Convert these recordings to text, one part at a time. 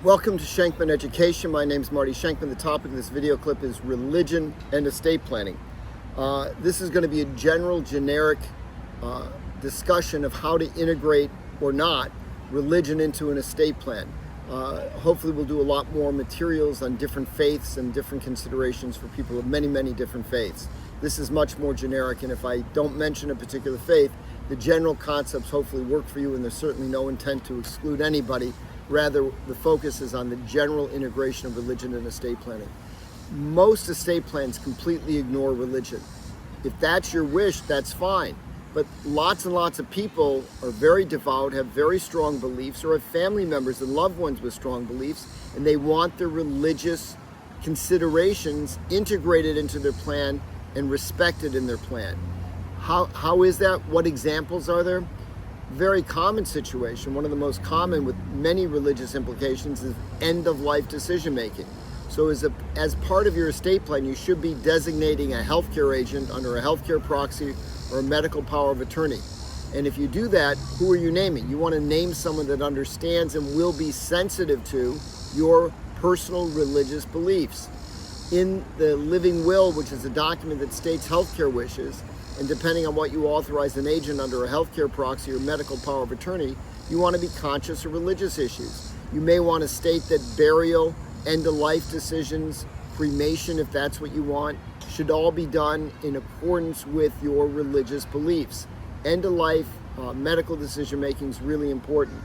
Welcome to Shenkman Education. My name is Marty Shenkman. The topic of this video clip is religion and estate planning. This is going to be a generic discussion of how to integrate or not religion into an estate plan. Hopefully we'll do a lot more materials on different faiths and different considerations for people of many different faiths. This is much more generic, and if I don't mention a particular faith, the general concepts hopefully work for you, and there's certainly no intent to exclude anybody. Rather, the focus is on the general integration of religion and estate planning. Most estate plans completely ignore religion. If that's your wish, that's fine. But lots and lots of people are very devout, have very strong beliefs, or have family members and loved ones with strong beliefs, and they want their religious considerations integrated into their plan and respected in their plan. How is that? What examples are there? Very common situation, one of the most common with many religious implications, is end-of-life decision-making. So as part of your estate plan, you should be designating a healthcare agent under a healthcare proxy or a medical power of attorney. And if you do that, who are you naming? You want to name someone that understands and will be sensitive to your personal religious beliefs. In the living will, which is a document that states healthcare wishes, and depending on what you authorize an agent under a healthcare proxy or medical power of attorney, you want to be conscious of religious issues. You may want to state that burial, end-of-life decisions, cremation, if that's what you want, should all be done in accordance with your religious beliefs. End-of-life medical decision-making is really important.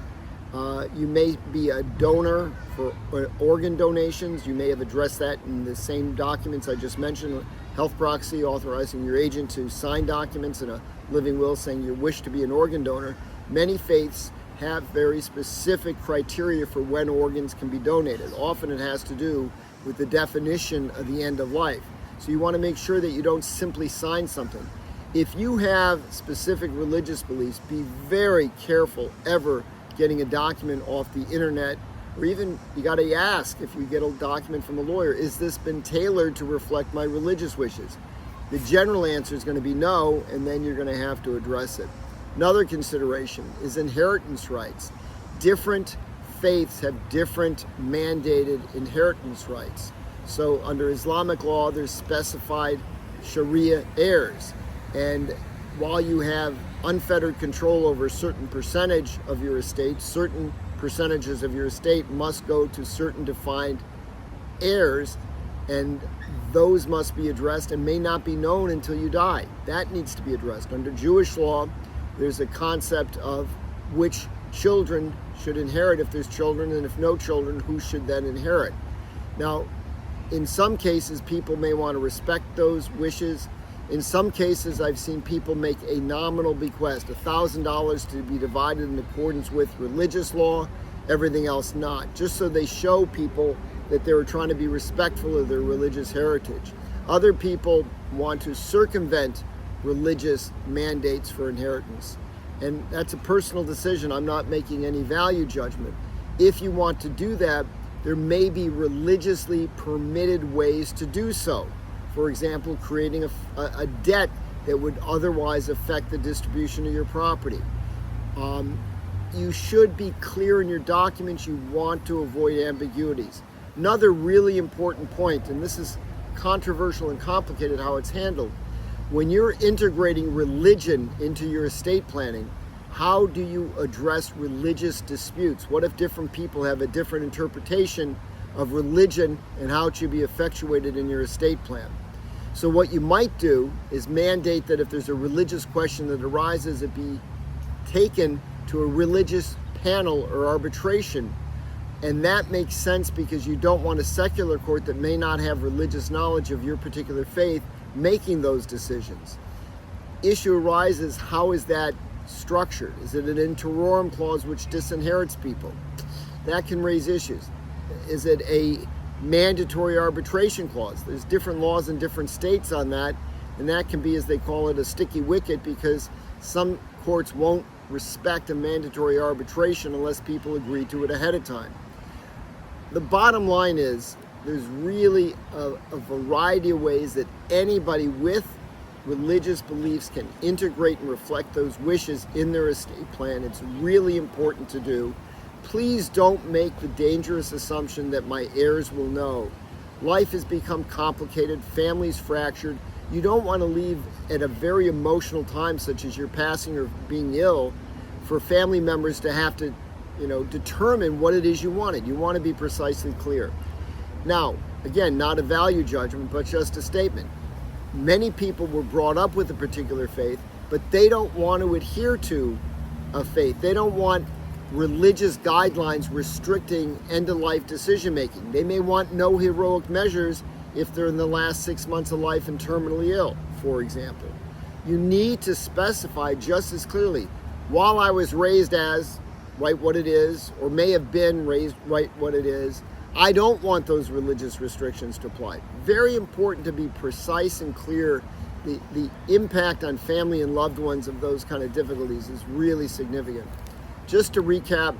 You may be a donor for organ donations. You may have addressed that in the same documents I just mentioned. Health proxy authorizing your agent to sign documents, and a living will saying you wish to be an organ donor. Many faiths have very specific criteria for when organs can be donated. Often it has to do with the definition of the end of life. So you want to make sure that you don't simply sign something. If you have specific religious beliefs, be very careful ever getting a document off the internet, or even you got to ask, if you get a document from a lawyer, is this been tailored to reflect my religious wishes? The general answer is going to be no, and then you're going to have to address it. Another consideration is inheritance rights. Different faiths have different mandated inheritance rights. So under Islamic law, there's specified Sharia heirs, and while you have unfettered control over a certain percentage of your estate, certain percentages of your estate must go to certain defined heirs, and those must be addressed and may not be known until you die. That needs to be addressed. Under Jewish law, there's a concept of which children should inherit if there's children, and if no children, who should then inherit. Now, in some cases, people may want to respect those wishes. In some cases, I've seen people make a nominal bequest, $1,000 to be divided in accordance with religious law, everything else not, just so they show people that they were trying to be respectful of their religious heritage. Other people want to circumvent religious mandates for inheritance, and that's a personal decision. I'm not making any value judgment. If you want to do that, there may be religiously permitted ways to do so. For example, creating a debt that would otherwise affect the distribution of your property. You should be clear in your documents. You want to avoid ambiguities. Another really important point, and this is controversial and complicated how it's handled, when you're integrating religion into your estate planning, how do you address religious disputes? What if different people have a different interpretation of religion and how it should be effectuated in your estate plan? So what you might do is mandate that if there's a religious question that arises, it be taken to a religious panel or arbitration. And that makes sense because you don't want a secular court that may not have religious knowledge of your particular faith making those decisions. Issue arises, how is that structured? Is it an in terrorem clause which disinherits people? That can raise issues. Is it a mandatory arbitration clause? There's different laws in different states on that, and that can be, as they call it, a sticky wicket, because some courts won't respect a mandatory arbitration unless people agree to it ahead of time. The bottom line is there's really a variety of ways that anybody with religious beliefs can integrate and reflect those wishes in their estate plan. It's really important to do. Please don't make the dangerous assumption that my heirs will know. Life has become complicated, families fractured. You don't want to leave at a very emotional time, such as your passing or being ill, for family members to have to, determine what it is you wanted. You want to be precisely clear. Now, again, not a value judgment, but just a statement. Many people were brought up with a particular faith, but they don't want to adhere to a faith. They don't want religious guidelines restricting end-of-life decision-making. They may want no heroic measures if they're in the last 6 months of life and terminally ill, for example. You need to specify just as clearly, while I was raised as, right, what it is, or may have been raised, right, what it is, I don't want those religious restrictions to apply. Very important to be precise and clear. The impact on family and loved ones of those kind of difficulties is really significant. Just to recap,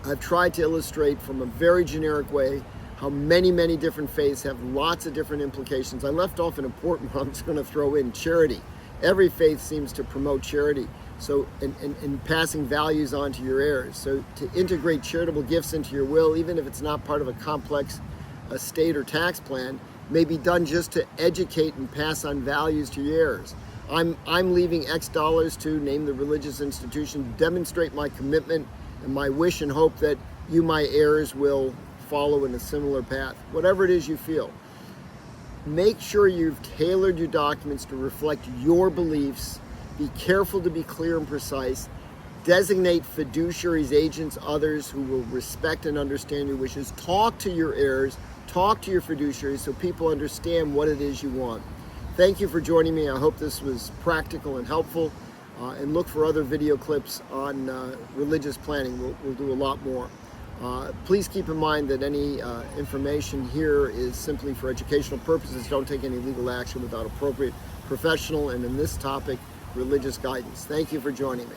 I've tried to illustrate from a very generic way how many, many different faiths have lots of different implications. I left off an important one I'm just going to throw in: charity. Every faith seems to promote charity, so and passing values on to your heirs. So to integrate charitable gifts into your will, even if it's not part of a complex estate or tax plan, may be done just to educate and pass on values to your heirs. I'm leaving X dollars to name the religious institution, demonstrate my commitment and my wish and hope that you, my heirs, will follow in a similar path. Whatever it is you feel. Make sure you've tailored your documents to reflect your beliefs. Be careful to be clear and precise. Designate fiduciaries, agents, others who will respect and understand your wishes. Talk to your heirs, talk to your fiduciaries so people understand what it is you want. Thank you for joining me. I hope this was practical and helpful. And look for other video clips on religious planning. We'll do a lot more. Please keep in mind that any information here is simply for educational purposes. Don't take any legal action without appropriate professional and, in this topic, religious guidance. Thank you for joining me.